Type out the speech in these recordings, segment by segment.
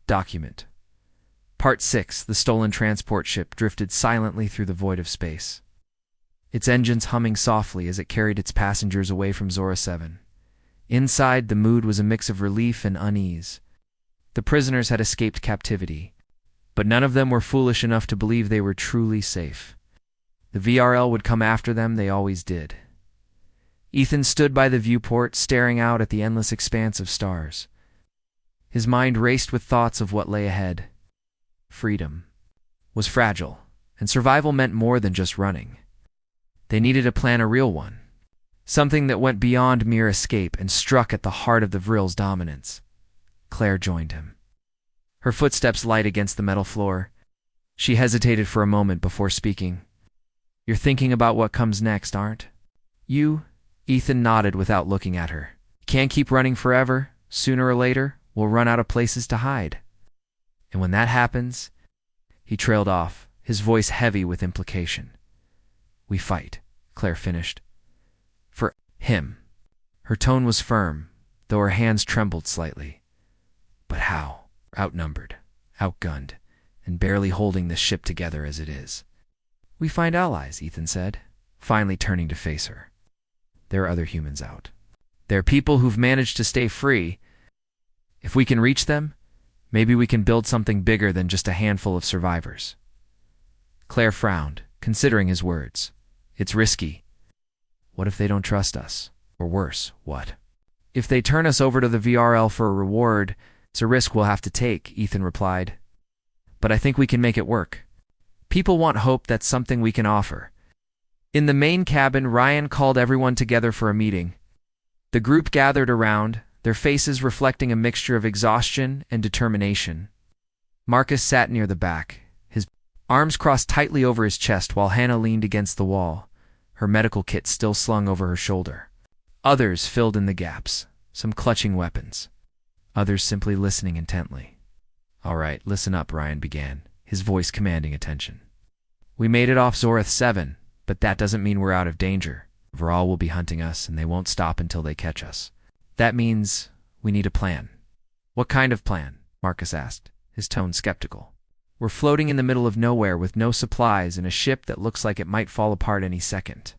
Document. Part 6. The stolen transport ship drifted silently through the void of space, its engines humming softly as it carried its passengers away from Zora 7. Inside, the mood was a mix of relief and unease. The prisoners had escaped captivity, but none of them were foolish enough to believe they were truly safe. The VRL would come after them, they always did. Ethan stood by the viewport, staring out at the endless expanse of stars. His mind raced with thoughts of what lay ahead. Freedom was fragile, and survival meant more than just running. They needed to plan a real one, something that went beyond mere escape and struck at the heart of the Vril's dominance. Claire joined him, her footsteps light against the metal floor. She hesitated for a moment before speaking. "You're thinking about what comes next, aren't you?" Ethan nodded without looking at her. "Can't keep running forever. Sooner or later, we'll run out of places to hide. And when that happens..." He trailed off, his voice heavy with implication. "We fight," Claire finished. "For him." Her tone was firm, though her hands trembled slightly. "But how? Outnumbered, outgunned, and barely holding the ship together as it is." "We find allies," Ethan said, finally turning to face her. "There are other humans out. There are people who've managed to stay free. If we can reach them, maybe we can build something bigger than just a handful of survivors." Claire frowned, considering his words. "It's risky. What if they don't trust us? Or worse, what if they turn us over to the VRL for a reward? It's a risk we'll have to take," Ethan replied. "But I think we can make it work. People want hope, that's something we can offer." In the main cabin, Ryan called everyone together for a meeting. The group gathered around, their faces reflecting a mixture of exhaustion and determination. Marcus sat near the back, his arms crossed tightly over his chest while Hannah leaned against the wall, her medical kit still slung over her shoulder. Others filled in the gaps, some clutching weapons, others simply listening intently. "All right, listen up," Ryan began, his voice commanding attention. "We made it off Zorath 7, but that doesn't mean we're out of danger. Vral will be hunting us, and they won't stop until they catch us. That means we need a plan." "What kind of plan?" Marcus asked, his tone skeptical. "We're floating in the middle of nowhere with no supplies and a ship that looks like it might fall apart any second.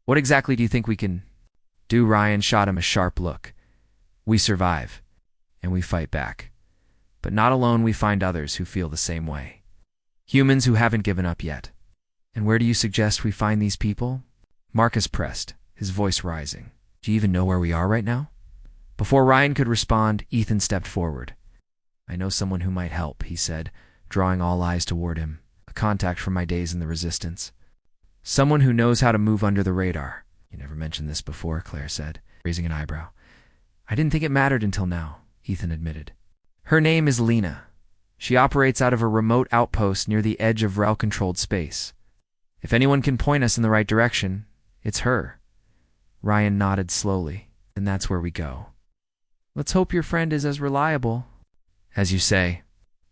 What exactly do you think we can do?" Ryan shot him a sharp look. "We survive, and we fight back. But not alone, we find others who feel the same way. Humans who haven't given up yet." "And where do you suggest we find these people?" Marcus pressed, his voice rising. "Do you even know where we are right now?" Before Ryan could respond, Ethan stepped forward. "I know someone who might help," he said, drawing all eyes toward him. "A contact from my days in the Resistance. Someone who knows how to move under the radar." "You never mentioned this before," Claire said, raising an eyebrow. "I didn't think it mattered until now," Ethan admitted. "Her name is Lena. She operates out of a remote outpost near the edge of REL-controlled space. If anyone can point us in the right direction, it's her." Ryan nodded slowly. "And that's where we go." "Let's hope your friend is as reliable as you say."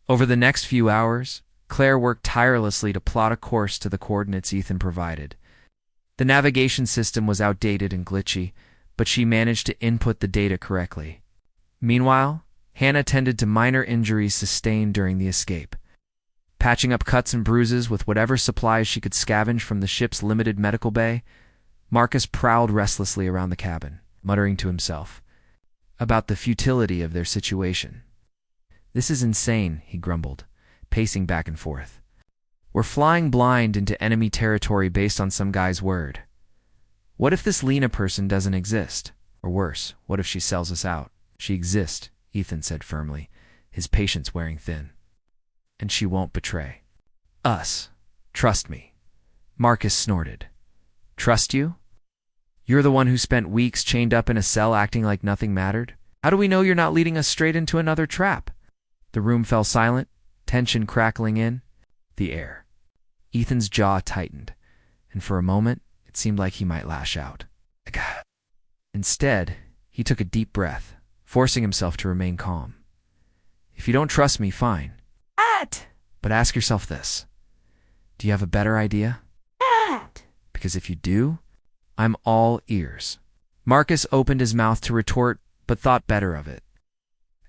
Over the next few hours, Claire worked tirelessly to plot a course to the coordinates Ethan provided. The navigation system was outdated and glitchy, but she managed to input the data correctly. Meanwhile, Hannah tended to minor injuries sustained during the escape, patching up cuts and bruises with whatever supplies she could scavenge from the ship's limited medical bay. Marcus prowled restlessly around the cabin, muttering to himself about the futility of their situation. "This is insane," he grumbled, pacing back and forth. "We're flying blind into enemy territory based on some guy's word. What if this Lena person doesn't exist? Or worse, what if she sells us out?" "She exists," Ethan said firmly, his patience wearing thin. "And she won't betray us. Trust me." Marcus snorted. "Trust you? You're the one who spent weeks chained up in a cell acting like nothing mattered. How do we know you're not leading us straight into another trap?" The room fell silent, tension crackling in the air. Ethan's jaw tightened, and for a moment, it seemed like he might lash out. Instead, he took a deep breath, forcing himself to remain calm. "If you don't trust me, fine. But ask yourself this. Do you have a better idea? Because if you do, I'm all ears." Marcus opened his mouth to retort, but thought better of it.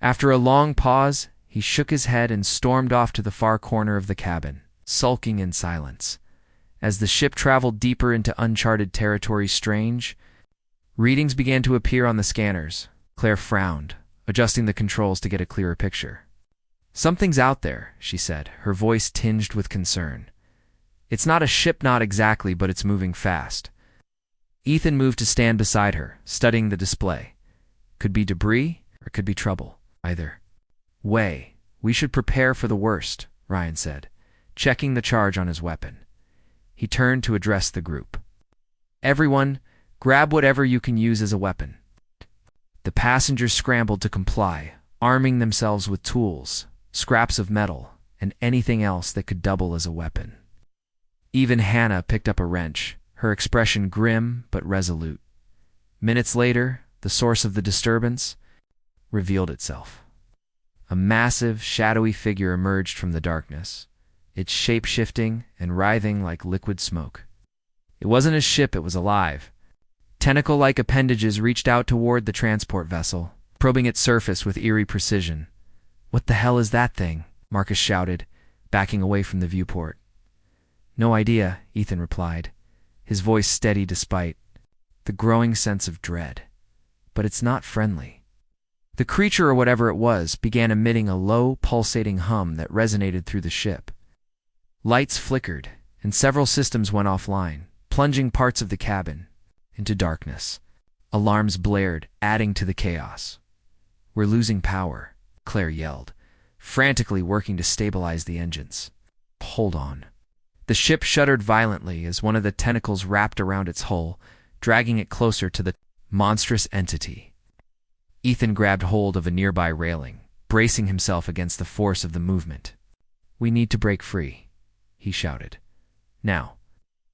After a long pause, He shook his head and stormed off to the far corner of the cabin, sulking in silence. As the ship traveled deeper into uncharted territory, strange readings began to appear on the scanners. Claire frowned, adjusting the controls to get a clearer picture. "Something's out there," she said, her voice tinged with concern. "It's not a ship, not exactly, but it's moving fast." Ethan moved to stand beside her, studying the display. Could be debris, or could be trouble. Either way, we should prepare for the worst, Ryan said, checking the charge on his weapon. He turned to address the group. "Everyone, grab whatever you can use as a weapon." The passengers scrambled to comply, arming themselves with tools, scraps of metal, and anything else that could double as a weapon. Even Hannah picked up a wrench, her expression grim but resolute. Minutes later, the source of the disturbance revealed itself. A massive, shadowy figure emerged from the darkness, its shape shifting and writhing like liquid smoke. It wasn't a ship, it was alive. Tentacle-like appendages reached out toward the transport vessel, probing its surface with eerie precision. "What the hell is that thing?" Marcus shouted, backing away from the viewport. "No idea," Ethan replied, his voice steady despite the growing sense of dread. "But it's not friendly." The creature, or whatever it was, began emitting a low, pulsating hum that resonated through the ship. Lights flickered, and several systems went offline, plunging parts of the cabin into darkness. Alarms blared, adding to the chaos. "We're losing power," Claire yelled, frantically working to stabilize the engines. "Hold on." The ship shuddered violently as one of the tentacles wrapped around its hull, dragging it closer to the monstrous entity. Ethan grabbed hold of a nearby railing, bracing himself against the force of the movement. "We need to break free," he shouted. "Now."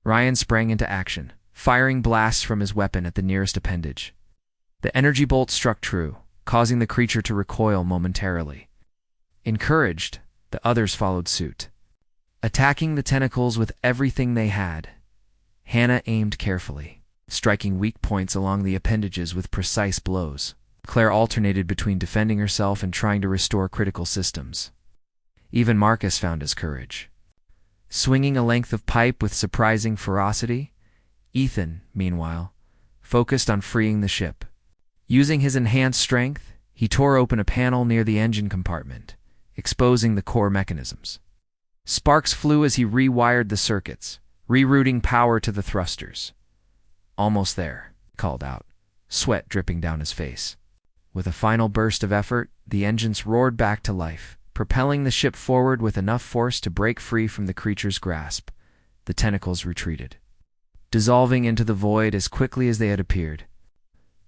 Ryan sprang into action, firing blasts from his weapon at the nearest appendage. The energy bolt struck true, causing the creature to recoil momentarily. Encouraged, the others followed suit, attacking the tentacles with everything they had. Hannah aimed carefully, striking weak points along the appendages with precise blows. Claire alternated between defending herself and trying to restore critical systems. Even Marcus found his courage, swinging a length of pipe with surprising ferocity. Ethan, meanwhile, focused on freeing the ship. Using his enhanced strength, he tore open a panel near the engine compartment, exposing the core mechanisms. Sparks flew as he rewired the circuits, rerouting power to the thrusters. "Almost there," he called out, sweat dripping down his face. With a final burst of effort, the engines roared back to life, propelling the ship forward with enough force to break free from the creature's grasp. The tentacles retreated, dissolving into the void as quickly as they had appeared.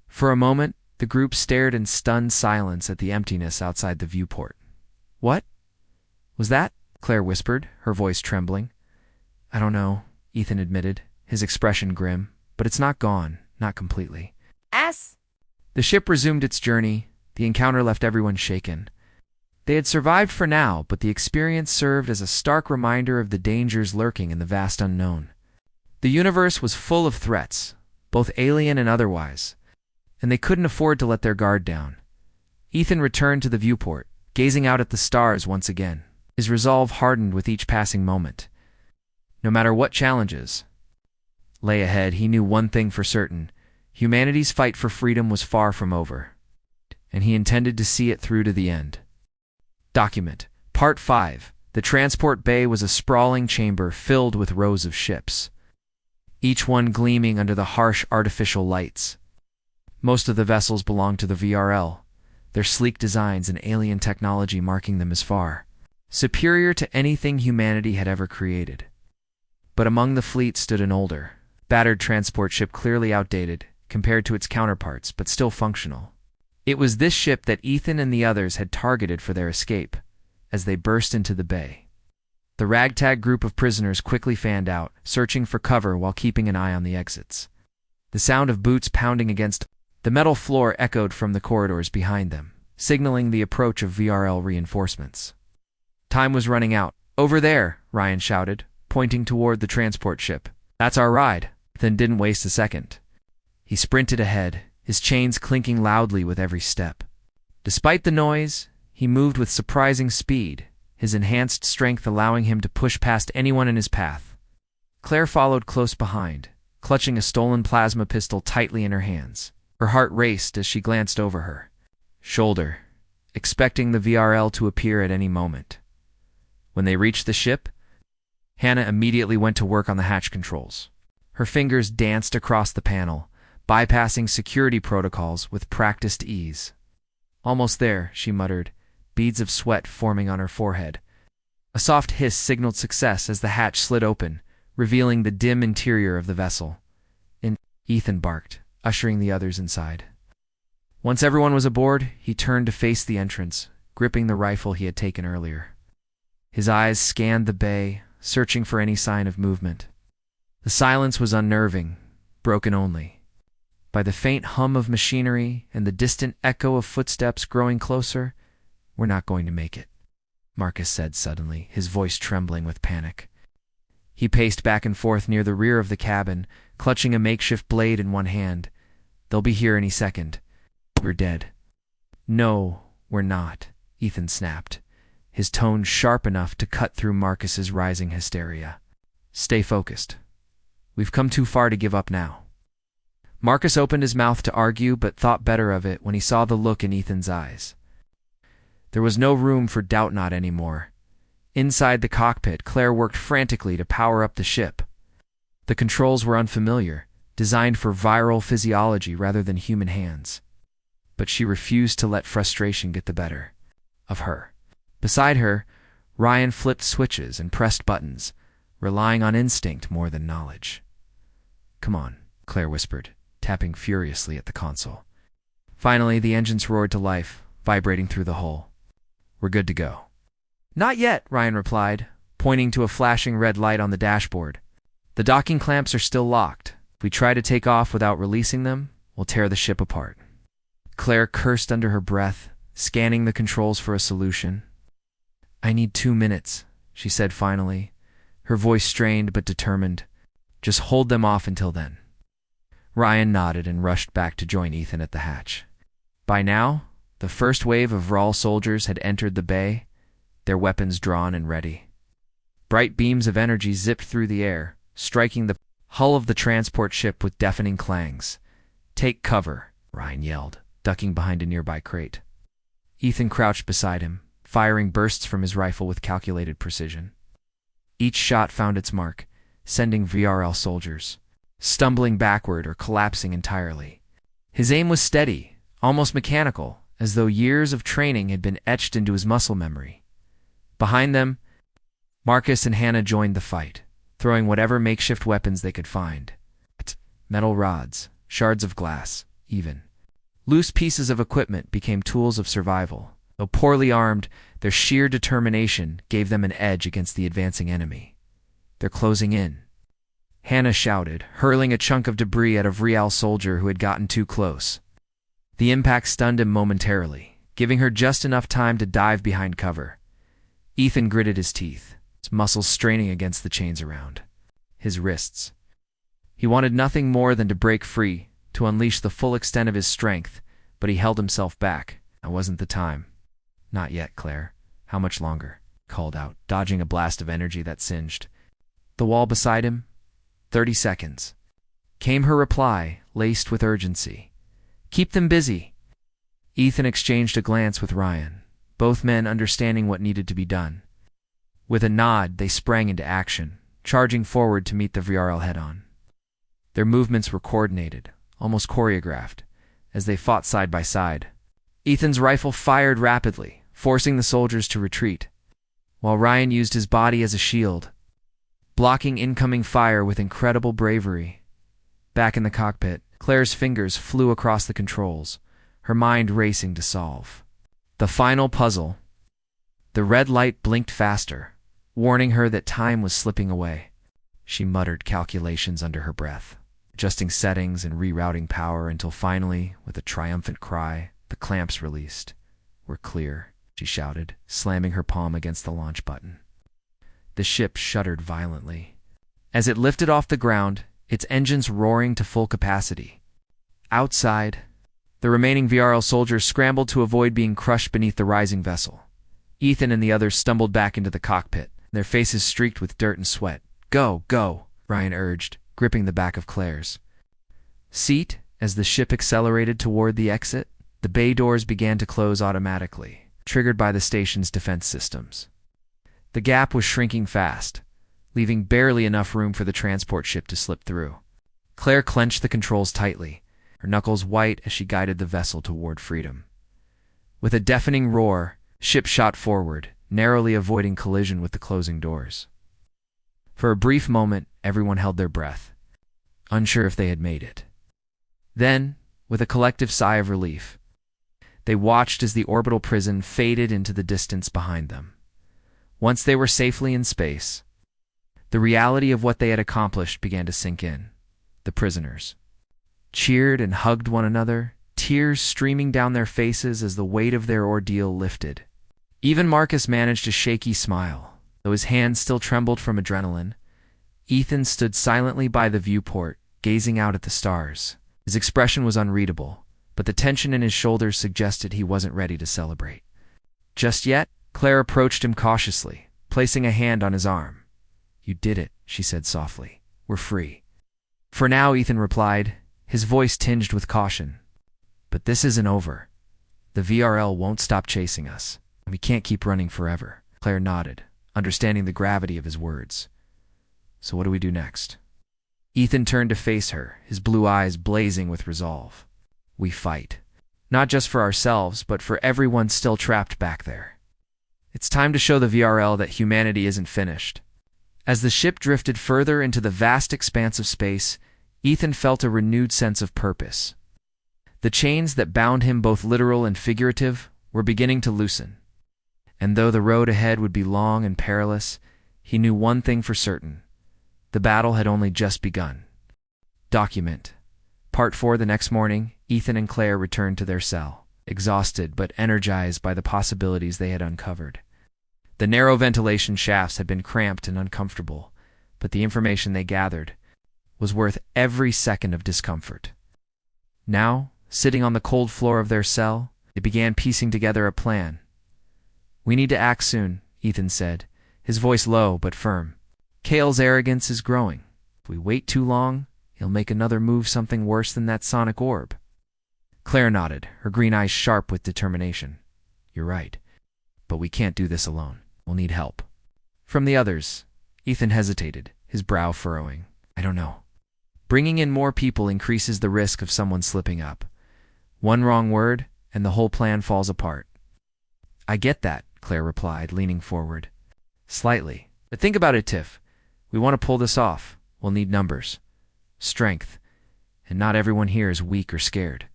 For a moment, the group stared in stunned silence at the emptiness outside the viewport. "What was that?" Claire whispered, her voice trembling. "I don't know," Ethan admitted, his expression grim, "but it's not gone, not completely." The ship resumed its journey. The encounter left everyone shaken. They had survived for now, but the experience served as a stark reminder of the dangers lurking in the vast unknown. The universe was full of threats, both alien and otherwise, and they couldn't afford to let their guard down. Ethan returned to the viewport, gazing out at the stars once again. His resolve hardened with each passing moment. No matter what challenges lay ahead, he knew one thing for certain: humanity's fight for freedom was far from over, and he intended to see it through to the end. Document Part 5. The transport bay was a sprawling chamber filled with rows of ships, each one gleaming under the harsh artificial lights. Most of the vessels belonged to the VRL, their sleek designs and alien technology marking them as far superior to anything humanity had ever created. But among the fleet stood an older, battered transport ship, clearly outdated compared to its counterparts, but still functional. It was this ship that Ethan and the others had targeted for their escape as they burst into the bay. The ragtag group of prisoners quickly fanned out, searching for cover while keeping an eye on the exits. The sound of boots pounding against the metal floor echoed from the corridors behind them, signaling the approach of VRL reinforcements. Time was running out. "Over there," Ryan shouted, pointing toward the transport ship. "That's our ride." Then didn't waste a second. He sprinted ahead, his chains clinking loudly with every step. Despite the noise, He moved with surprising speed, his enhanced strength allowing him to push past anyone in his path. Claire followed close behind, clutching a stolen plasma pistol tightly in her hands. Her heart raced as she glanced over her shoulder, expecting the VRL to appear at any moment. When they reached the ship, Hannah immediately went to work on the hatch controls. Her fingers danced across the panel, bypassing security protocols with practiced ease. "Almost there," she muttered, beads of sweat forming on her forehead. A soft hiss signaled success as the hatch slid open, revealing the dim interior of the vessel. Ethan barked, ushering the others inside. Once everyone was aboard, he turned to face the entrance, gripping the rifle he had taken earlier. His eyes scanned the bay, searching for any sign of movement. The silence was unnerving, broken only by the faint hum of machinery and the distant echo of footsteps growing closer. "We're not going to make it," Marcus said suddenly, his voice trembling with panic. He paced back and forth near the rear of the cabin, clutching a makeshift blade in one hand. "They'll be here any second. We're dead." "No, we're not," Ethan snapped, his tone sharp enough to cut through Marcus's rising hysteria. "Stay focused. We've come too far to give up now." Marcus opened his mouth to argue, but thought better of it when he saw the look in Ethan's eyes. There was no room for doubt not anymore. Inside the cockpit, Claire worked frantically to power up the ship. The controls were unfamiliar, designed for viral physiology rather than human hands. But she refused to let frustration get the better of her. Beside her, Ryan flipped switches and pressed buttons, relying on instinct more than knowledge. "Come on," Claire whispered, tapping furiously at the console. Finally, the engines roared to life, vibrating through the hull. "We're good to go." "Not yet," Ryan replied, pointing to a flashing red light on the dashboard. "The docking clamps are still locked. If we try to take off without releasing them, we'll tear the ship apart." Claire cursed under her breath, scanning the controls for a solution. "I need 2 minutes," she said finally, her voice strained but determined. "Just hold them off until then." Ryan nodded and rushed back to join Ethan at the hatch. By now, the first wave of Rawl soldiers had entered the bay, their weapons drawn and ready. Bright beams of energy zipped through the air, striking the hull of the transport ship with deafening clangs. "Take cover," Ryan yelled, ducking behind a nearby crate. Ethan crouched beside him, firing bursts from his rifle with calculated precision. Each shot found its mark, sending VRL soldiers stumbling backward or collapsing entirely. His aim was steady, almost mechanical, as though years of training had been etched into his muscle memory. Behind them, Marcus and Hannah joined the fight, throwing whatever makeshift weapons they could find. Metal rods, shards of glass, even loose pieces of equipment became tools of survival. Though poorly armed, their sheer determination gave them an edge against the advancing enemy. "They're closing in," Hannah shouted, hurling a chunk of debris at a VRL soldier who had gotten too close. The impact stunned him momentarily, giving her just enough time to dive behind cover. Ethan gritted his teeth, his muscles straining against the chains around his wrists. He wanted nothing more than to break free, to unleash the full extent of his strength, but he held himself back. "That wasn't the time." "Not yet, Claire. How much longer?" called out, dodging a blast of energy that singed the wall beside him. 30 seconds. Came her reply, laced with urgency. "Keep them busy." Ethan exchanged a glance with Ryan, both men understanding what needed to be done. With a nod, they sprang into action, charging forward to meet the VRL head-on. Their movements were coordinated, almost choreographed, as they fought side by side. Ethan's rifle fired rapidly, forcing the soldiers to retreat, while Ryan used his body as a shield, blocking incoming fire with incredible bravery. Back in the cockpit, Claire's fingers flew across the controls, her mind racing to solve the final puzzle. The red light blinked faster, warning her that time was slipping away. She muttered calculations under her breath, adjusting settings and rerouting power until finally, with a triumphant cry, the clamps released. "We're clear," she shouted, slamming her palm against the launch button. The ship shuddered violently. As it lifted off the ground, its engines roaring to full capacity. Outside, The remaining VRL soldiers scrambled to avoid being crushed beneath the rising vessel. Ethan and the others stumbled back into the cockpit, their faces streaked with dirt and sweat. Go, go, Ryan urged, gripping the back of Claire's seat. As the ship accelerated toward the exit, the bay doors began to close automatically, triggered by the station's defense systems. The gap was shrinking fast, leaving barely enough room for the transport ship to slip through. Claire clenched the controls tightly, her knuckles white as she guided the vessel toward freedom. With a deafening roar, the ship shot forward, narrowly avoiding collision with the closing doors. For a brief moment, everyone held their breath, unsure if they had made it. Then, with a collective sigh of relief, they watched as the orbital prison faded into the distance behind them. Once they were safely in space, the reality of what they had accomplished began to sink in. The prisoners cheered and hugged one another, tears streaming down their faces as the weight of their ordeal lifted. Even Marcus managed a shaky smile, though his hands still trembled from adrenaline. Ethan stood silently by the viewport, gazing out at the stars. His expression was unreadable, but the tension in his shoulders suggested he wasn't ready to celebrate. Just yet, Claire approached him cautiously, placing a hand on his arm. "You did it," she said softly. "We're free." "For now," Ethan replied, his voice tinged with caution. "But this isn't over. The VRL won't stop chasing us. We can't keep running forever." Claire nodded, understanding the gravity of his words. "So what do we do next?" Ethan turned to face her, his blue eyes blazing with resolve. "We fight. Not just for ourselves, but for everyone still trapped back there. It's time to show the VRL that humanity isn't finished." As the ship drifted further into the vast expanse of space, Ethan felt a renewed sense of purpose. The chains that bound him, both literal and figurative, were beginning to loosen. And though the road ahead would be long and perilous, he knew one thing for certain. The battle had only just begun. Document. Part 4. The next morning, Ethan and Claire returned to their cell, exhausted but energized by the possibilities they had uncovered. The narrow ventilation shafts had been cramped and uncomfortable, but the information they gathered was worth every second of discomfort. Now, sitting on the cold floor of their cell, they began piecing together a plan. "We need to act soon," Ethan said, his voice low but firm. "Kale's arrogance is growing. If we wait too long, he'll make another move, something worse than that sonic orb." Claire nodded, her green eyes sharp with determination. "You're right. But we can't do this alone. We'll need help." From the others, Ethan hesitated, his brow furrowing. "I don't know. Bringing in more people increases the risk of someone slipping up. One wrong word, and the whole plan falls apart." "I get that," Claire replied, leaning forward. "Slightly. But think about it, Tiff. We want to pull this off. We'll need numbers, strength, and not everyone here is weak or scared.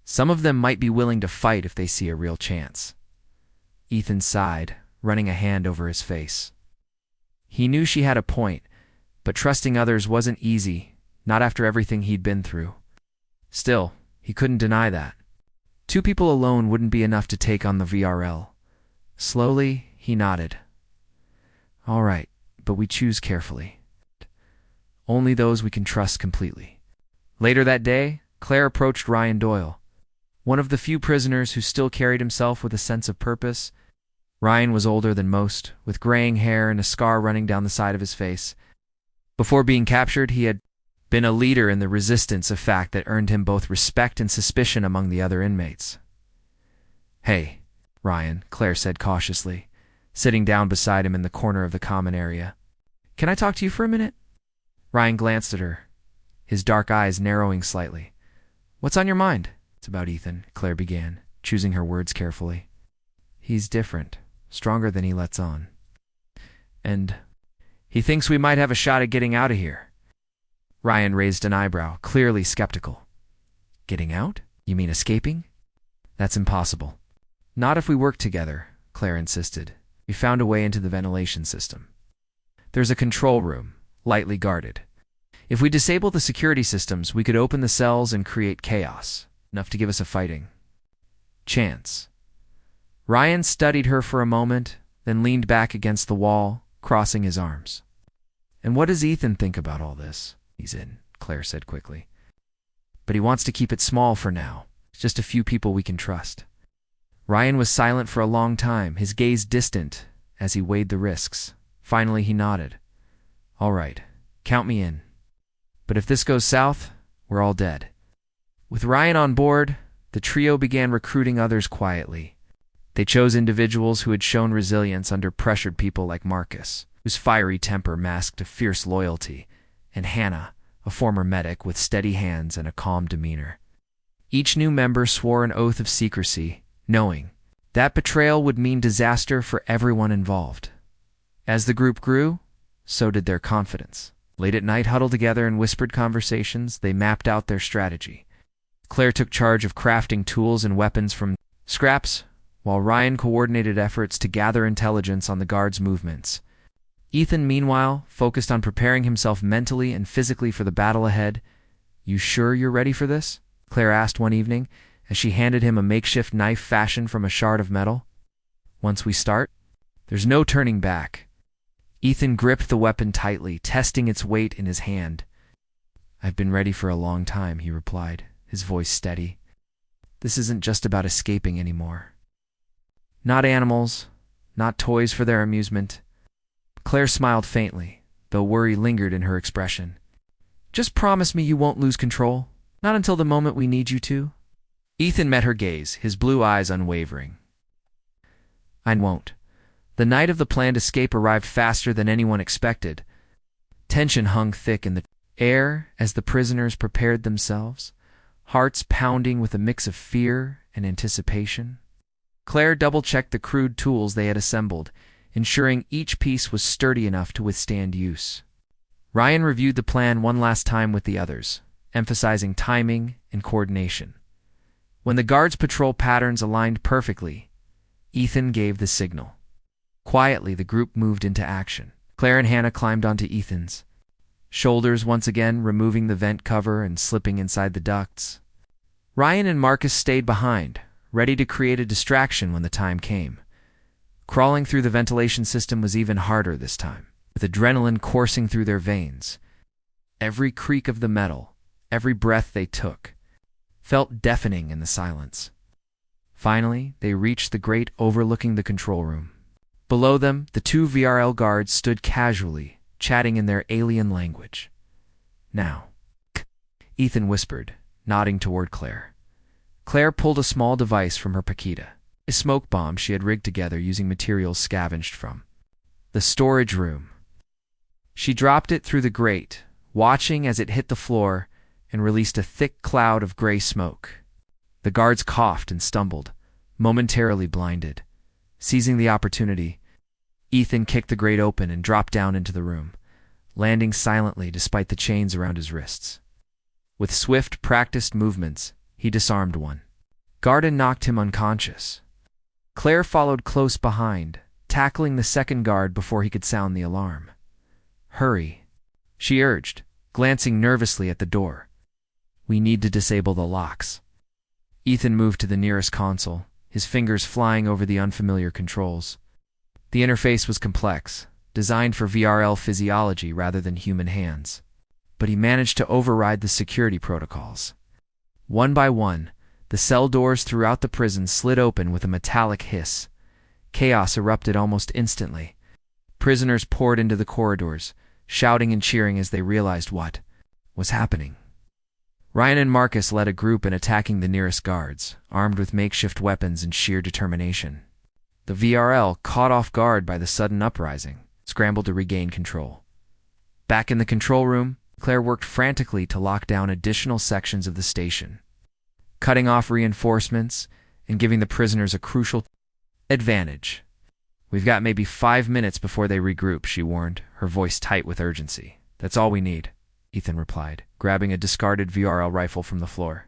Some of them might be willing to fight if they see a real chance." Ethan sighed, running a hand over his face. He knew she had a point, but trusting others wasn't easy, not after everything he'd been through. Still, he couldn't deny that. 2 people alone wouldn't be enough to take on the VRL. Slowly, he nodded. "All right, but we choose carefully. Only those we can trust completely." Later that day, Claire approached Ryan Doyle, one of the few prisoners who still carried himself with a sense of purpose. Ryan was older than most, with graying hair and a scar running down the side of his face. Before being captured, he had been a leader in the resistance, a fact that earned him both respect and suspicion among the other inmates. "Hey, Ryan," Claire said cautiously, sitting down beside him in the corner of the common area. "Can I talk to you for a minute?" Ryan glanced at her, his dark eyes narrowing slightly. "What's on your mind?" "It's about Ethan," Claire began, choosing her words carefully. "He's different, stronger than he lets on. And he thinks we might have a shot at getting out of here." Ryan raised an eyebrow, clearly skeptical. "Getting out? You mean escaping?" "That's impossible." "Not if we work together," Claire insisted. "We found a way into the ventilation system. There's a control room, lightly guarded. If we disable the security systems, we could open the cells and create chaos, enough to give us a fighting chance." Ryan studied her for a moment, then leaned back against the wall, crossing his arms. "And what does Ethan think about all this?" "He's in," Claire said quickly. "But he wants to keep it small for now. just a few people we can trust. Ryan was silent for a long time, his gaze distant as he weighed the risks. Finally, he nodded. All right, count me in. But if this goes south, we're all dead. With Ryan on board, the trio began recruiting others quietly. They chose individuals who had shown resilience under pressured people like Marcus, whose fiery temper masked a fierce loyalty, and Hannah, a former medic with steady hands and a calm demeanor. Each new member swore an oath of secrecy, knowing that betrayal would mean disaster for everyone involved. As the group grew, so did their confidence. Late at night, huddled together in whispered conversations, they mapped out their strategy. Claire took charge of crafting tools and weapons from scraps, while Ryan coordinated efforts to gather intelligence on the guards' movements. Ethan, meanwhile, focused on preparing himself mentally and physically for the battle ahead. You sure you're ready for this? Claire asked one evening, as she handed him a makeshift knife fashioned from a shard of metal. Once we start, there's no turning back. Ethan gripped the weapon tightly, testing its weight in his hand. I've been ready for a long time, he replied, his voice steady. This isn't just about escaping anymore. Not animals, not toys for their amusement. Claire smiled faintly, though worry lingered in her expression. Just promise me you won't lose control. Not until the moment we need you to. Ethan met her gaze, his blue eyes unwavering. I won't. The night of the planned escape arrived faster than anyone expected. Tension hung thick in the air as the prisoners prepared themselves, hearts pounding with a mix of fear and anticipation. Claire double-checked the crude tools they had assembled, ensuring each piece was sturdy enough to withstand use. Ryan reviewed the plan one last time with the others, emphasizing timing and coordination. When the guards' patrol patterns aligned perfectly, Ethan gave the signal. Quietly, the group moved into action. Claire and Hannah climbed onto Ethan's shoulders once again, removing the vent cover and slipping inside the ducts. Ryan and Marcus stayed behind, ready to create a distraction when the time came. Crawling through the ventilation system was even harder this time, with adrenaline coursing through their veins. Every creak of the metal, every breath they took, felt deafening in the silence. Finally, they reached the grate overlooking the control room. Below them, the two VRL guards stood casually, chatting in their alien language. Now, Ethan whispered, nodding toward Claire. Claire pulled a small device from her paquita, a smoke bomb she had rigged together using materials scavenged from the storage room. She dropped it through the grate, watching as it hit the floor and released a thick cloud of gray smoke. The guards coughed and stumbled, momentarily blinded. Seizing the opportunity, Ethan kicked the grate open and dropped down into the room, landing silently despite the chains around his wrists. With swift, practiced movements, he disarmed one. Garden knocked him unconscious. Claire followed close behind, tackling the second guard before he could sound the alarm. Hurry, she urged, glancing nervously at the door. We need to disable the locks. Ethan moved to the nearest console, his fingers flying over the unfamiliar controls. The interface was complex, designed for VRL physiology rather than human hands. But he managed to override the security protocols. One by one, the cell doors throughout the prison slid open with a metallic hiss. Chaos erupted almost instantly. Prisoners poured into the corridors, shouting and cheering as they realized what was happening. Ryan and Marcus led a group in attacking the nearest guards, armed with makeshift weapons and sheer determination. The VRL, caught off guard by the sudden uprising, scrambled to regain control. Back in the control room, Claire worked frantically to lock down additional sections of the station, cutting off reinforcements and giving the prisoners a crucial advantage. We've got maybe 5 minutes before they regroup, she warned, her voice tight with urgency. That's all we need, Ethan replied, grabbing a discarded VRL rifle from the floor.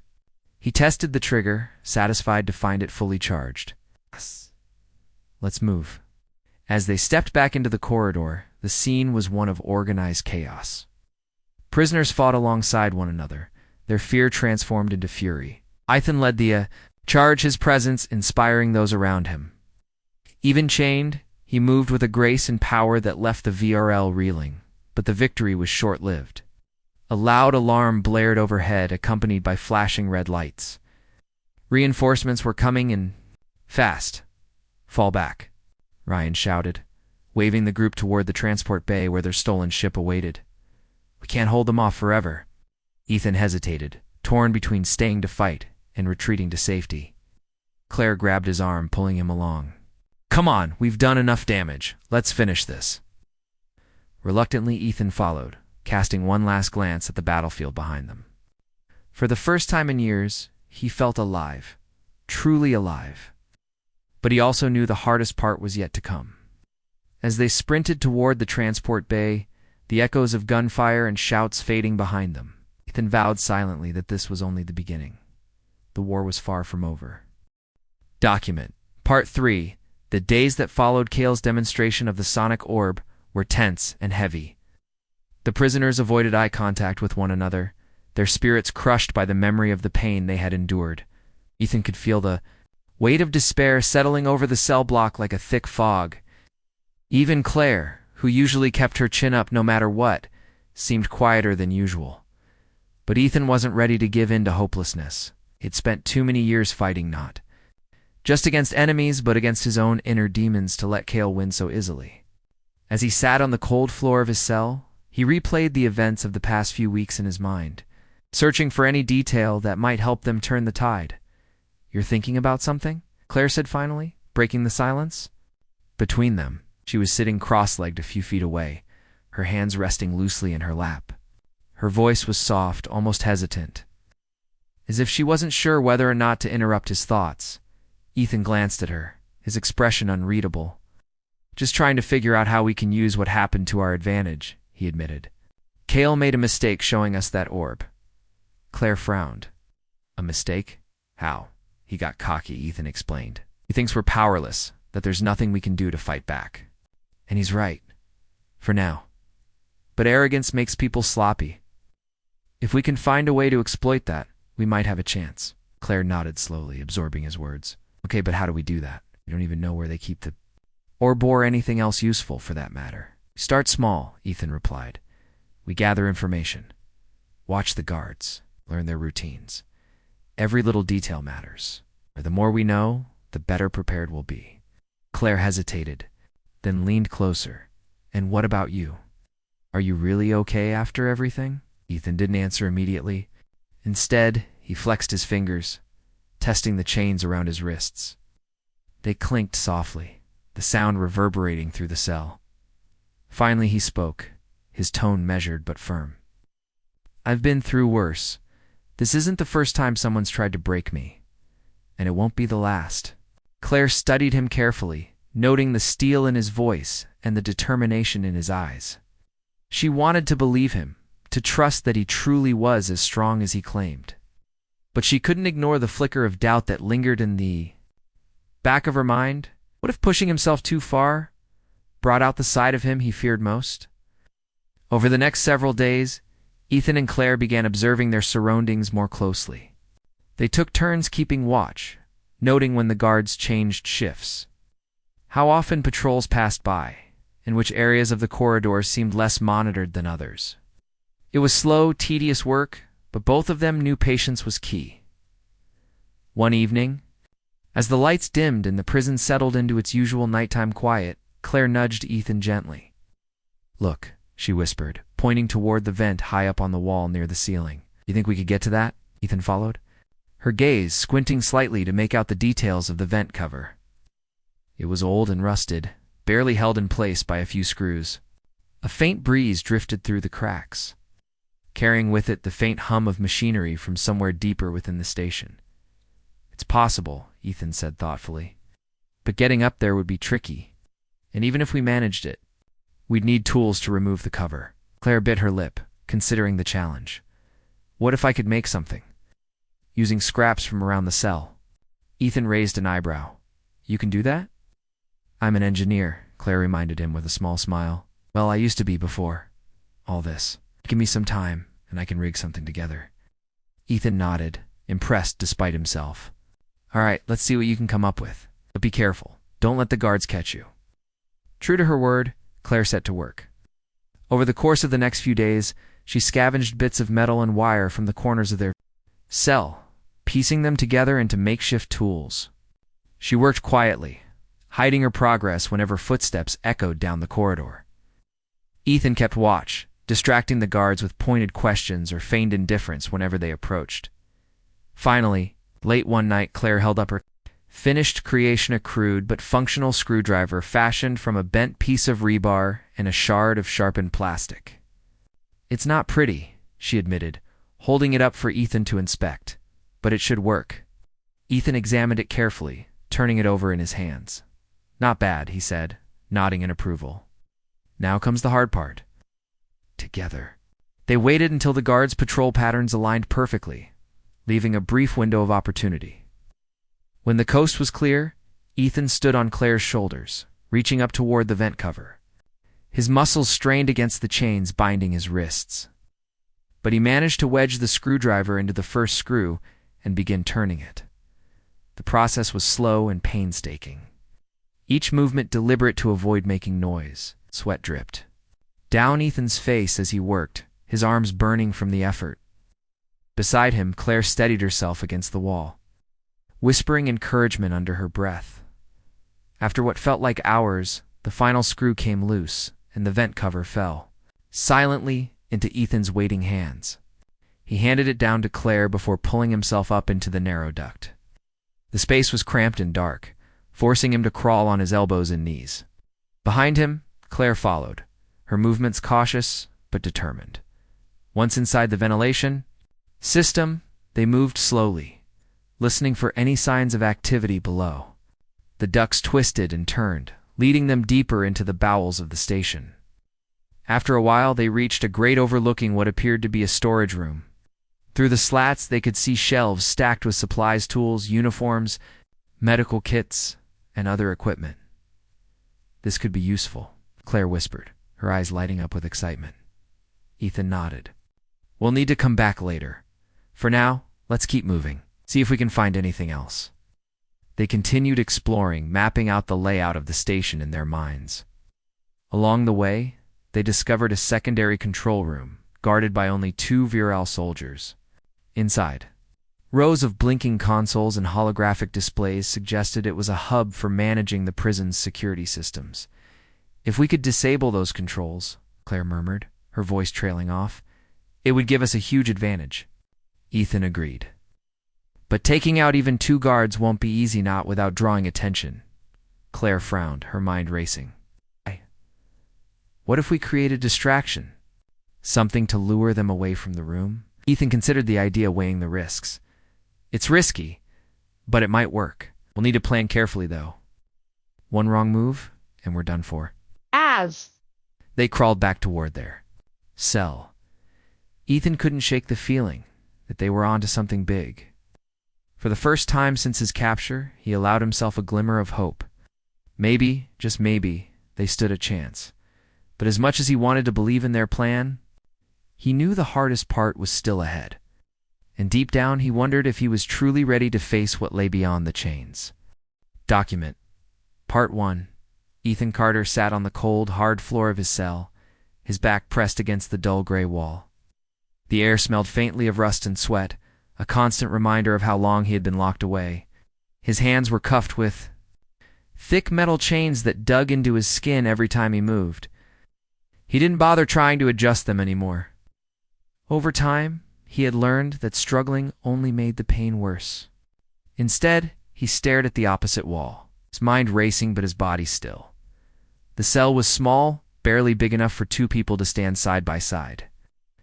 He tested the trigger, satisfied to find it fully charged. Let's move. As they stepped back into the corridor, the scene was one of organized chaos. Prisoners fought alongside one another, their fear transformed into fury. Ethan led the charge, his presence inspiring those around him. Even chained, he moved with a grace and power that left the VRL reeling, but the victory was short-lived. A loud alarm blared overhead, accompanied by flashing red lights. Reinforcements were coming in fast. Fall back, Ryan shouted, waving the group toward the transport bay where their stolen ship awaited. We can't hold them off forever. Ethan hesitated, torn between staying to fight and retreating to safety. Claire grabbed his arm, pulling him along. Come on, we've done enough damage. Let's finish this. Reluctantly, Ethan followed, casting one last glance at the battlefield behind them. For the first time in years, he felt alive, truly alive. But he also knew the hardest part was yet to come. As they sprinted toward the transport bay, the echoes of gunfire and shouts fading behind them, Ethan vowed silently that this was only the beginning. The war was far from over. Document. Part 3. The days that followed Kale's demonstration of the sonic orb were tense and heavy. The prisoners avoided eye contact with one another, their spirits crushed by the memory of the pain they had endured. Ethan could feel the weight of despair settling over the cell block like a thick fog. Even Claire, who usually kept her chin up no matter what, seemed quieter than usual. But Ethan wasn't ready to give in to hopelessness. He'd spent too many years fighting not just against enemies, but against his own inner demons to let Kale win so easily. As he sat on the cold floor of his cell, he replayed the events of the past few weeks in his mind, searching for any detail that might help them turn the tide. You're thinking about something? Claire said finally, breaking the silence. Between them, she was sitting cross-legged a few feet away, her hands resting loosely in her lap. Her voice was soft, almost hesitant, as if she wasn't sure whether or not to interrupt his thoughts. Ethan glanced at her, his expression unreadable. Just trying to figure out how we can use what happened to our advantage, he admitted. Kale made a mistake showing us that orb. Claire frowned. A mistake? How? He got cocky, Ethan explained. He thinks we're powerless, that there's nothing we can do to fight back. And he's right. For now. But arrogance makes people sloppy. If we can find a way to exploit that, we might have a chance. Claire nodded slowly, absorbing his words. Okay, but how do we do that? We don't even know where they keep the orb or anything else useful for that matter. Start small, Ethan replied. We gather information. Watch the guards. Learn their routines. Every little detail matters. The more we know, the better prepared we'll be. Claire hesitated, then leaned closer. And what about you? Are you really okay after everything? Ethan didn't answer immediately. Instead, he flexed his fingers, testing the chains around his wrists. They clinked softly, the sound reverberating through the cell. Finally he spoke, his tone measured but firm. I've been through worse. This isn't the first time someone's tried to break me, and it won't be the last. Claire studied him carefully, noting the steel in his voice and the determination in his eyes. She wanted to believe him, to trust that he truly was as strong as he claimed. But she couldn't ignore the flicker of doubt that lingered in the back of her mind. What if pushing himself too far brought out the side of him he feared most? Over the next several days, Ethan and Claire began observing their surroundings more closely. They took turns keeping watch, noting when the guards changed shifts, how often patrols passed by, and which areas of the corridors seemed less monitored than others. It was slow, tedious work, but both of them knew patience was key. One evening, as the lights dimmed and the prison settled into its usual nighttime quiet, Claire nudged Ethan gently. Look, she whispered, pointing toward the vent high up on the wall near the ceiling. You think we could get to that? Ethan followed, her gaze squinting slightly to make out the details of the vent cover. It was old and rusted, barely held in place by a few screws. A faint breeze drifted through the cracks, carrying with it the faint hum of machinery from somewhere deeper within the station. It's possible, Ethan said thoughtfully, but getting up there would be tricky, and even if we managed it, we'd need tools to remove the cover. Claire bit her lip, considering the challenge. What if I could make something? Using scraps from around the cell. Ethan raised an eyebrow. You can do that? I'm an engineer, Claire reminded him with a small smile. Well, I used to be before all this. Give me some time, and I can rig something together. Ethan nodded, impressed despite himself. All right, let's see what you can come up with. But be careful. Don't let the guards catch you. True to her word, Claire set to work. Over the course of the next few days, she scavenged bits of metal and wire from the corners of their cell, piecing them together into makeshift tools. She worked quietly, hiding her progress whenever footsteps echoed down the corridor. Ethan kept watch, distracting the guards with pointed questions or feigned indifference whenever they approached. Finally, late one night, Claire held up her finished creation, a crude but functional screwdriver fashioned from a bent piece of rebar and a shard of sharpened plastic. "It's not pretty," she admitted, holding it up for Ethan to inspect, "but it should work." Ethan examined it carefully, turning it over in his hands. "Not bad," he said, nodding in approval. "Now comes the hard part." Together. They waited until the guards' patrol patterns aligned perfectly, leaving a brief window of opportunity. When the coast was clear, Ethan stood on Claire's shoulders, reaching up toward the vent cover. His muscles strained against the chains binding his wrists. But he managed to wedge the screwdriver into the first screw and begin turning it. The process was slow and painstaking. Each movement deliberate to avoid making noise. Sweat dripped down Ethan's face as he worked, his arms burning from the effort. Beside him, Claire steadied herself against the wall, whispering encouragement under her breath. After what felt like hours, the final screw came loose, and the vent cover fell silently into Ethan's waiting hands. He handed it down to Claire before pulling himself up into the narrow duct. The space was cramped and dark, forcing him to crawl on his elbows and knees. Behind him, Claire followed, her movements cautious but determined. Once inside the ventilation system, they moved slowly, listening for any signs of activity below. The ducts twisted and turned, leading them deeper into the bowels of the station. After a while, they reached a grate overlooking what appeared to be a storage room. Through the slats, they could see shelves stacked with supplies, tools, uniforms, medical kits, and other equipment. "This could be useful," Claire whispered, her eyes lighting up with excitement. Ethan nodded. "We'll need to come back later. For now, let's keep moving, see if we can find anything else." They continued exploring, mapping out the layout of the station in their minds. Along the way, they discovered a secondary control room, guarded by only 2 virile soldiers. Inside, rows of blinking consoles and holographic displays suggested it was a hub for managing the prison's security systems. "If we could disable those controls," Claire murmured, her voice trailing off, "it would give us a huge advantage." Ethan agreed. "But taking out even 2 guards won't be easy, not without drawing attention." Claire frowned, her mind racing. "What if we create a distraction? Something to lure them away from the room?" Ethan considered the idea, weighing the risks. "It's risky, but it might work. We'll need to plan carefully, though. One wrong move, and we're done for." They crawled back toward their cell. Ethan couldn't shake the feeling that they were onto something big. For the first time since his capture, he allowed himself a glimmer of hope. Maybe, just maybe, they stood a chance. But as much as he wanted to believe in their plan, he knew the hardest part was still ahead. And deep down, he wondered if he was truly ready to face what lay beyond the chains. Document. Part 1. Ethan Carter sat on the cold, hard floor of his cell, his back pressed against the dull gray wall. The air smelled faintly of rust and sweat, a constant reminder of how long he had been locked away. His hands were cuffed with thick metal chains that dug into his skin every time he moved. He didn't bother trying to adjust them anymore. Over time, he had learned that struggling only made the pain worse. Instead, he stared at the opposite wall, his mind racing but his body still. The cell was small, barely big enough for 2 people to stand side by side,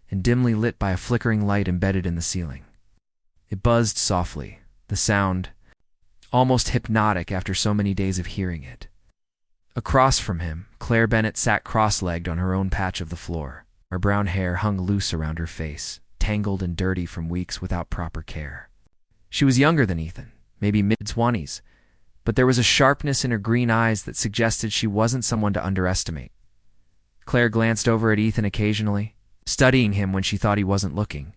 and dimly lit by a flickering light embedded in the ceiling. It buzzed softly, the sound almost hypnotic after so many days of hearing it. Across from him, Claire Bennett sat cross-legged on her own patch of the floor. Her brown hair hung loose around her face, tangled and dirty from weeks without proper care. She was younger than Ethan, maybe mid-20s, but there was a sharpness in her green eyes that suggested she wasn't someone to underestimate. Claire glanced over at Ethan occasionally, studying him when she thought he wasn't looking.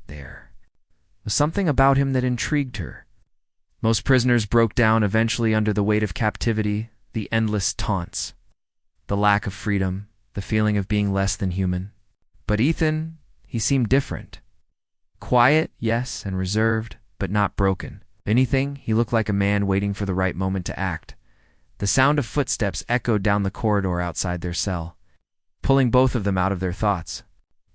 There was something about him that intrigued her. Most prisoners broke down eventually under the weight of captivity, the endless taunts, the lack of freedom, the feeling of being less than human. But Ethan, he seemed different. Quiet, yes, and reserved, but not broken. If anything, he looked like a man waiting for the right moment to act. The sound of footsteps echoed down the corridor outside their cell, pulling both of them out of their thoughts.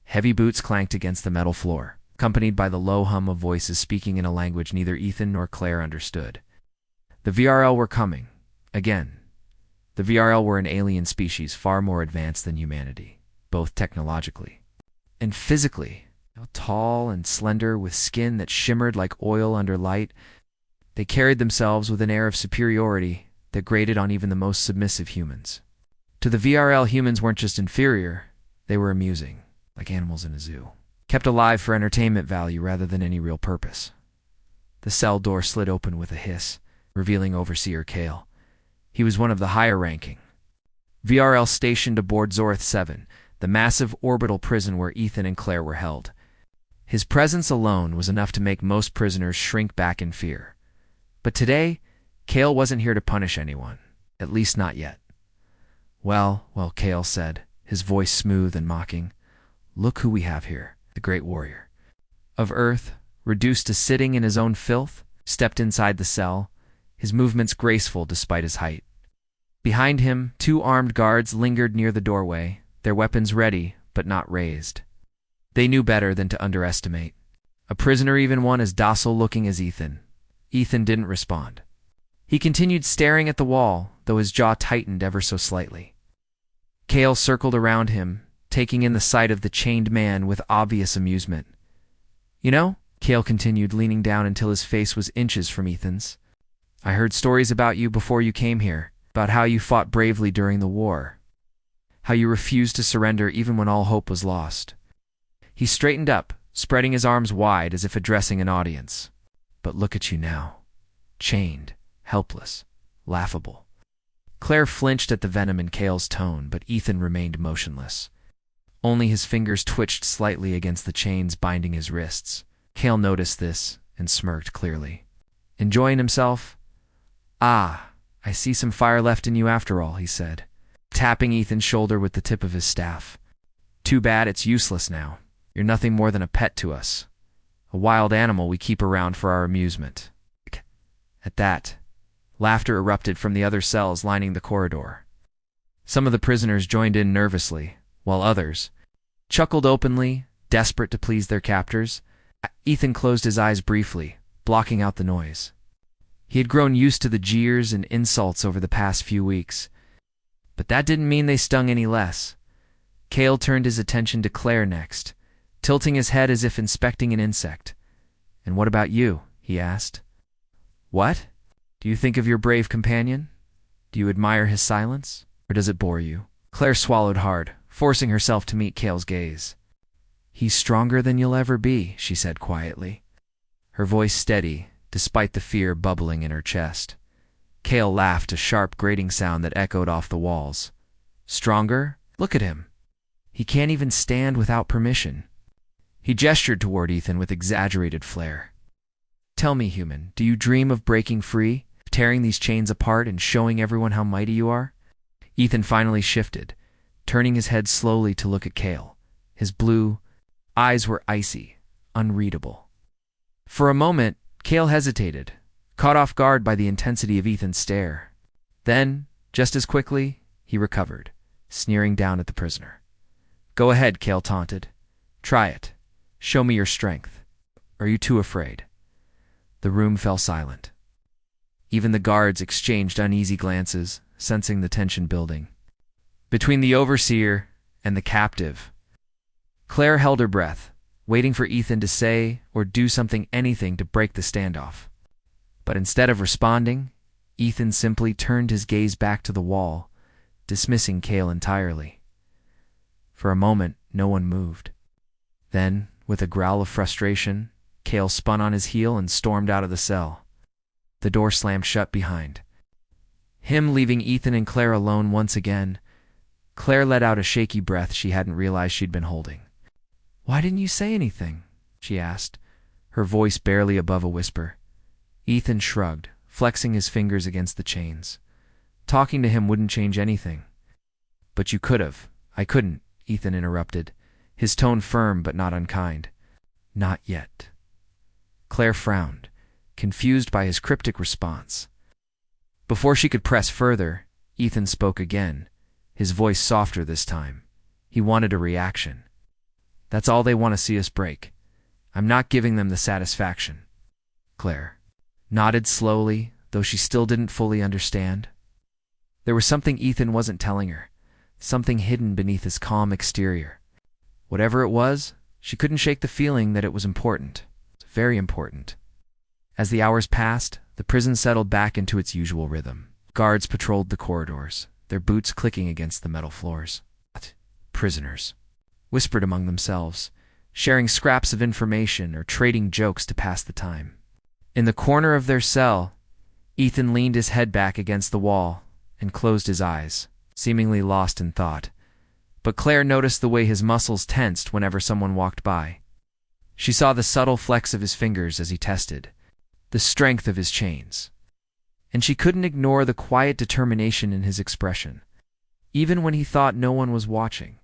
Heavy boots clanked against the metal floor, accompanied by the low hum of voices speaking in a language neither Ethan nor Claire understood. The VRL were coming. Again. The VRL were an alien species far more advanced than humanity, both technologically and physically. Tall and slender, with skin that shimmered like oil under light, they carried themselves with an air of superiority that grated on even the most submissive humans. To the VRL, humans weren't just inferior, they were amusing, like animals in a zoo, kept alive for entertainment value rather than any real purpose. The cell door slid open with a hiss, revealing Overseer Kale. He was one of the higher-ranking VRL stationed aboard Zorth 7, the massive orbital prison where Ethan and Claire were held. His presence alone was enough to make most prisoners shrink back in fear. But today, Kale wasn't here to punish anyone, at least not yet. Well, Kale said, his voice smooth and mocking. Look who we have here, the great warrior of Earth, reduced to sitting in his own filth, stepped inside the cell, his movements graceful despite his height. Behind him, 2 armed guards lingered near the doorway, their weapons ready but not raised. They knew better than to underestimate a prisoner, even one as docile-looking as Ethan. Ethan didn't respond. He continued staring at the wall, though his jaw tightened ever so slightly. Kale circled around him, taking in the sight of the chained man with obvious amusement. You know, Kale continued, leaning down until his face was inches from Ethan's, I heard stories about you before you came here, about how you fought bravely during the war, how you refused to surrender even when all hope was lost. He straightened up, spreading his arms wide as if addressing an audience. But look at you now. Chained, helpless, laughable. Claire flinched at the venom in Kale's tone, but Ethan remained motionless. Only his fingers twitched slightly against the chains binding his wrists. Kale noticed this and smirked clearly. Enjoying himself? Ah, I see some fire left in you after all, he said, tapping Ethan's shoulder with the tip of his staff. Too bad it's useless now. You're nothing more than a pet to us, a wild animal we keep around for our amusement. At that, laughter erupted from the other cells lining the corridor. Some of the prisoners joined in nervously, while others chuckled openly, desperate to please their captors. Ethan closed his eyes briefly, blocking out the noise. He had grown used to the jeers and insults over the past few weeks, but that didn't mean they stung any less. Kale turned his attention to Claire next, tilting his head as if inspecting an insect. And what about you? He asked. What? Do you think of your brave companion? Do you admire his silence? Or does it bore you? Claire swallowed hard, forcing herself to meet Kale's gaze. He's stronger than you'll ever be, she said quietly, her voice steady, despite the fear bubbling in her chest. Kale laughed, a sharp grating sound that echoed off the walls. Stronger? Look at him. He can't even stand without permission. He gestured toward Ethan with exaggerated flair. Tell me, human, do you dream of breaking free, tearing these chains apart and showing everyone how mighty you are? Ethan finally shifted, turning his head slowly to look at Kale. His blue eyes were icy, unreadable. For a moment, Kale hesitated, caught off guard by the intensity of Ethan's stare. Then, just as quickly, he recovered, sneering down at the prisoner. Go ahead, Kale taunted. Try it. Show me your strength. Are you too afraid? The room fell silent. Even the guards exchanged uneasy glances, sensing the tension building between the overseer and the captive. Claire held her breath, waiting for Ethan to say or do anything to break the standoff. But instead of responding, Ethan simply turned his gaze back to the wall, dismissing Kale entirely. For a moment, no one moved. Then, with a growl of frustration, Kale spun on his heel and stormed out of the cell. The door slammed shut behind him, leaving Ethan and Claire alone once again. Claire let out a shaky breath she hadn't realized she'd been holding. Why didn't you say anything? She asked, her voice barely above a whisper. Ethan shrugged, flexing his fingers against the chains. Talking to him wouldn't change anything. But you could have. I couldn't, Ethan interrupted, his tone firm but not unkind. Not yet. Claire frowned, confused by his cryptic response. Before she could press further, Ethan spoke again, his voice softer this time. He wanted a reaction. That's all they want to see us break. I'm not giving them the satisfaction. Claire nodded slowly, though she still didn't fully understand. There was something Ethan wasn't telling her, something hidden beneath his calm exterior. Whatever it was, she couldn't shake the feeling that it was important, very important. As the hours passed, the prison settled back into its usual rhythm. Guards patrolled the corridors, their boots clicking against the metal floors. Prisoners whispered among themselves, sharing scraps of information or trading jokes to pass the time. In the corner of their cell, Ethan leaned his head back against the wall and closed his eyes, seemingly lost in thought. But Claire noticed the way his muscles tensed whenever someone walked by. She saw the subtle flex of his fingers as he tested, the strength of his chains. And she couldn't ignore the quiet determination in his expression, even when he thought no one was watching.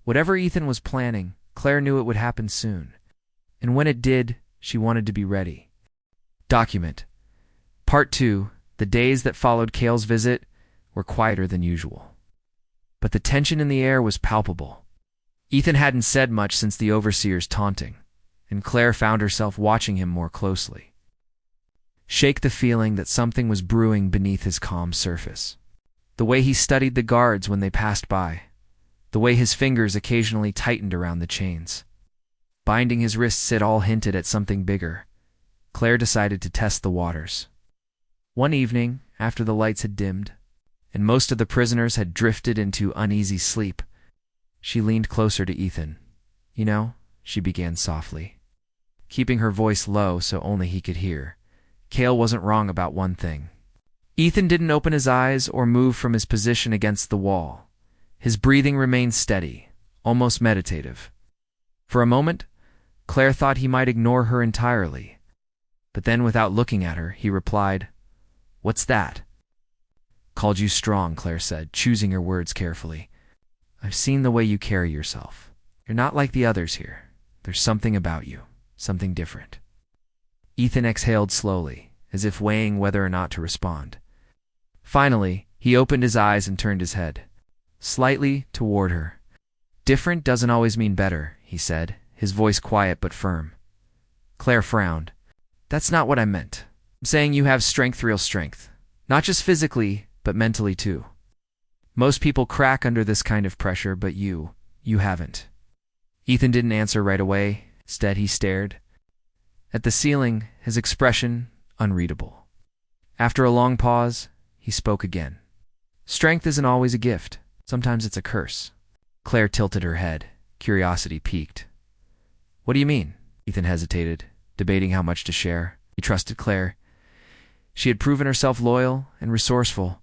Whatever Ethan was planning, Claire knew it would happen soon. And when it did, she wanted to be ready. Document. Part 2. The days that followed Cale's visit were quieter than usual. But the tension in the air was palpable. Ethan hadn't said much since the overseer's taunting, and Claire found herself watching him more closely. Shake the feeling that something was brewing beneath his calm surface. The way he studied the guards when they passed by, the way his fingers occasionally tightened around the chains. Binding his wrists, it all hinted at something bigger. Claire decided to test the waters. One evening, after the lights had dimmed, and most of the prisoners had drifted into uneasy sleep, she leaned closer to Ethan. "You know," she began softly, keeping her voice low so only he could hear, "Cale wasn't wrong about one thing." Ethan didn't open his eyes or move from his position against the wall. His breathing remained steady, almost meditative. For a moment, Claire thought he might ignore her entirely. But then, without looking at her, he replied, "What's that?" "Called you strong," Claire said, choosing her words carefully. "I've seen the way you carry yourself. You're not like the others here. There's something about you, something different." Ethan exhaled slowly, as if weighing whether or not to respond. Finally, he opened his eyes and turned his head, slightly toward her. "Different doesn't always mean better," he said, his voice quiet but firm. Claire frowned. "That's not what I meant. I'm saying you have strength, real strength. Not just physically, but mentally too. Most people crack under this kind of pressure, but you haven't." Ethan didn't answer right away. Instead, he stared at the ceiling, his expression unreadable. After a long pause, he spoke again. "Strength isn't always a gift. Sometimes it's a curse." Claire tilted her head, curiosity piqued. "What do you mean?" Ethan hesitated, debating how much to share. He trusted Claire. She had proven herself loyal and resourceful,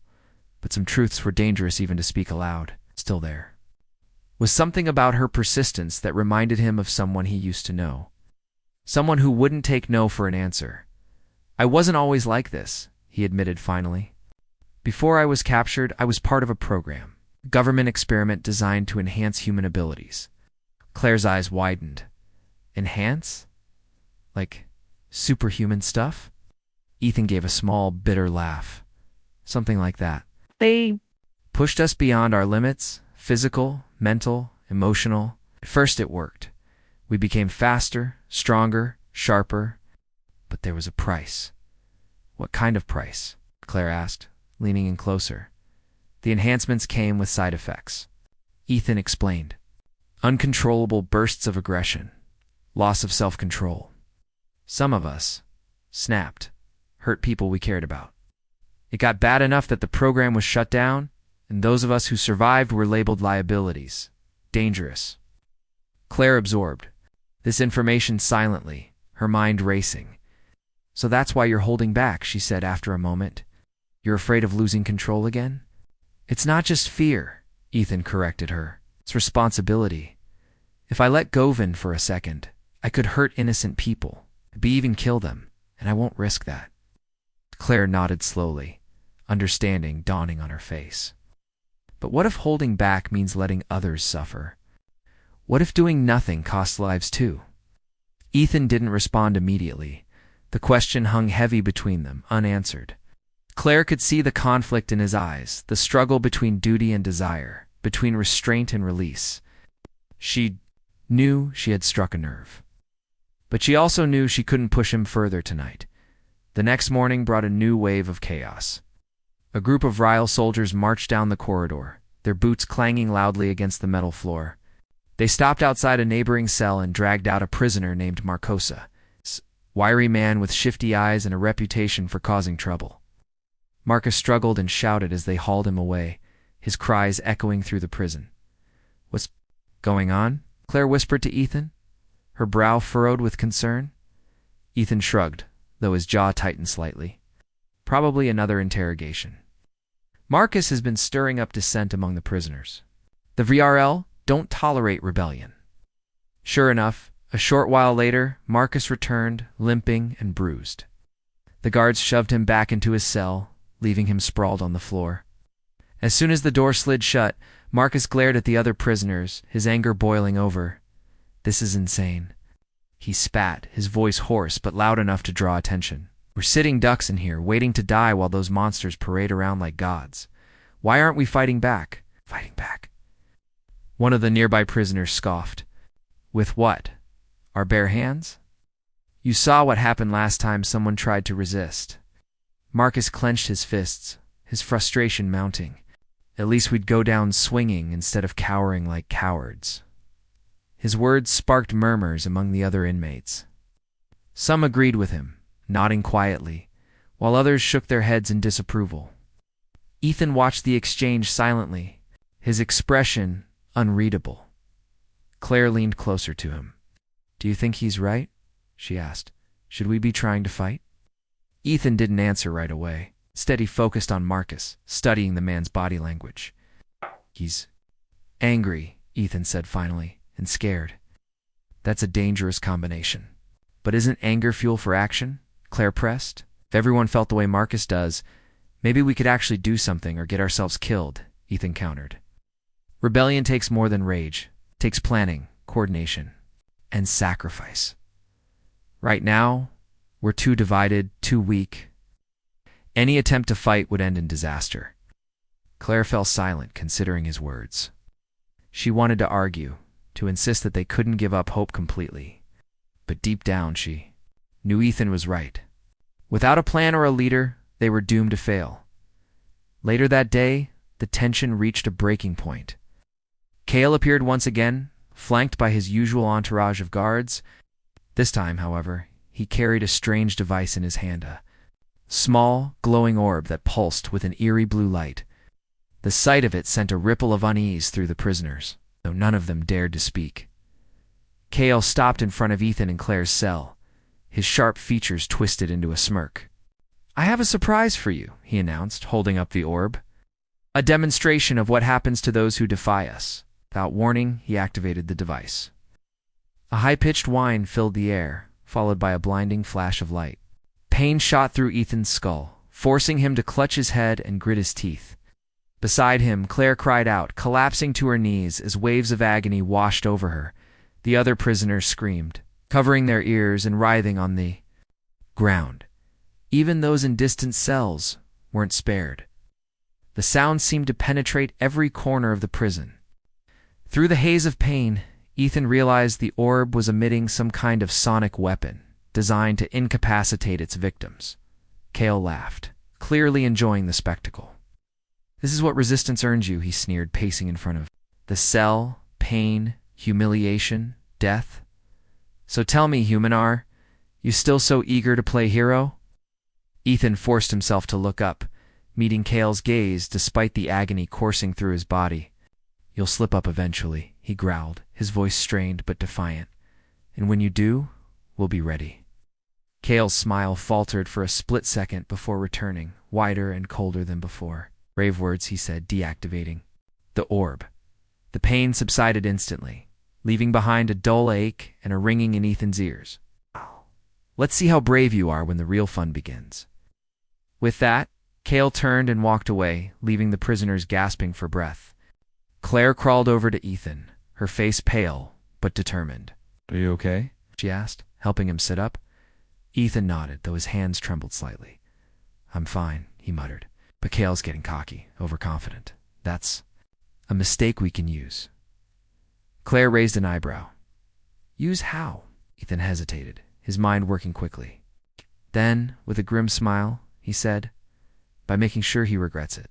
but some truths were dangerous even to speak aloud. Still there was something about her persistence that reminded him of someone he used to know. Someone who wouldn't take no for an answer. "I wasn't always like this," he admitted finally. "Before I was captured, I was part of a program, a government experiment designed to enhance human abilities." Claire's eyes widened. "Enhance? Like superhuman stuff?" Ethan gave a small, bitter laugh. "Something like that. They pushed us beyond our limits, physical, mental, emotional. At first it worked. We became faster, stronger, sharper. But there was a price." "What kind of price?" Claire asked, leaning in closer. "The enhancements came with side effects." Ethan explained. "Uncontrollable bursts of aggression, loss of self-control. Some of us snapped, hurt people we cared about. It got bad enough that the program was shut down, and those of us who survived were labeled liabilities, dangerous." Claire absorbed this information silently, her mind racing. "So that's why you're holding back," she said after a moment. "You're afraid of losing control again?" "It's not just fear," Ethan corrected her. "It's responsibility. If I let go for a second, I could hurt innocent people, maybe even kill them, and I won't risk that." Claire nodded slowly, understanding dawning on her face. "But what if holding back means letting others suffer? What if doing nothing costs lives too?" Ethan didn't respond immediately. The question hung heavy between them, unanswered. Claire could see the conflict in his eyes, the struggle between duty and desire, between restraint and release. She knew she had struck a nerve. But she also knew she couldn't push him further tonight. The next morning brought a new wave of chaos. A group of Ryle soldiers marched down the corridor, their boots clanging loudly against the metal floor. They stopped outside a neighboring cell and dragged out a prisoner named Marcosa, a wiry man with shifty eyes and a reputation for causing trouble. Marcus struggled and shouted as they hauled him away, his cries echoing through the prison. "What's going on?" Claire whispered to Ethan, her brow furrowed with concern. Ethan shrugged, though his jaw tightened slightly. Probably another interrogation. Marcus has been stirring up dissent among the prisoners. The VRL don't tolerate rebellion. Sure enough, a short while later, Marcus returned, limping and bruised. The guards shoved him back into his cell, leaving him sprawled on the floor. As soon as the door slid shut, Marcus glared at the other prisoners, his anger boiling over. "This is insane." He spat, his voice hoarse but loud enough to draw attention. "We're sitting ducks in here, waiting to die while those monsters parade around like gods. Why aren't we fighting back?" "Fighting back?" One of the nearby prisoners scoffed. "With what? Our bare hands? You saw what happened last time someone tried to resist." Marcus clenched his fists, his frustration mounting. "At least we'd go down swinging instead of cowering like cowards." His words sparked murmurs among the other inmates. Some agreed with him, nodding quietly, while others shook their heads in disapproval. Ethan watched the exchange silently, his expression unreadable. Claire leaned closer to him. "Do you think he's right?" she asked. "Should we be trying to fight?" Ethan didn't answer right away. Instead, he focused on Marcus, studying the man's body language. "He's angry," Ethan said finally, "and scared. That's a dangerous combination." "But isn't anger fuel for action?" Claire pressed. "If everyone felt the way Marcus does, maybe we could actually do something or get ourselves killed," Ethan countered. "Rebellion takes more than rage. It takes planning, coordination, and sacrifice. Right now, we're too divided, too weak. Any attempt to fight would end in disaster." Claire fell silent, considering his words. She wanted to argue, to insist that they couldn't give up hope completely. But deep down, she knew Ethan was right. Without a plan or a leader, they were doomed to fail. Later that day, the tension reached a breaking point. Cale appeared once again, flanked by his usual entourage of guards. This time, however, he carried a strange device in his hand, a small, glowing orb that pulsed with an eerie blue light. The sight of it sent a ripple of unease through the prisoners, though none of them dared to speak. Cale stopped in front of Ethan and Claire's cell, his sharp features twisted into a smirk. "I have a surprise for you," he announced, holding up the orb. "A demonstration of what happens to those who defy us." Without warning, he activated the device. A high-pitched whine filled the air, followed by a blinding flash of light. Pain shot through Ethan's skull, forcing him to clutch his head and grit his teeth. Beside him, Claire cried out, collapsing to her knees as waves of agony washed over her. The other prisoners screamed, covering their ears and writhing on the ground. Even those in distant cells weren't spared. The sound seemed to penetrate every corner of the prison. Through the haze of pain, Ethan realized the orb was emitting some kind of sonic weapon, designed to incapacitate its victims. Cale laughed, clearly enjoying the spectacle. "This is what resistance earns you," he sneered, pacing in front of the cell. "Pain, humiliation, death. So tell me, Humanar, you still so eager to play hero?" Ethan forced himself to look up, meeting Cale's gaze despite the agony coursing through his body. "You'll slip up eventually," he growled, his voice strained but defiant. "And when you do, we'll be ready." Cale's smile faltered for a split second before returning, wider and colder than before. "Brave words," he said, deactivating the orb. The pain subsided instantly, leaving behind a dull ache and a ringing in Ethan's ears. "Let's see how brave you are when the real fun begins." With that, Cale turned and walked away, leaving the prisoners gasping for breath. Claire crawled over to Ethan, her face pale but determined. "Are you okay?" she asked, helping him sit up. Ethan nodded, though his hands trembled slightly. "I'm fine," he muttered. But Kale's getting cocky, overconfident. That's a mistake we can use. Claire raised an eyebrow. "Use how?" Ethan hesitated, his mind working quickly. Then, with a grim smile, he said, "By making sure he regrets it."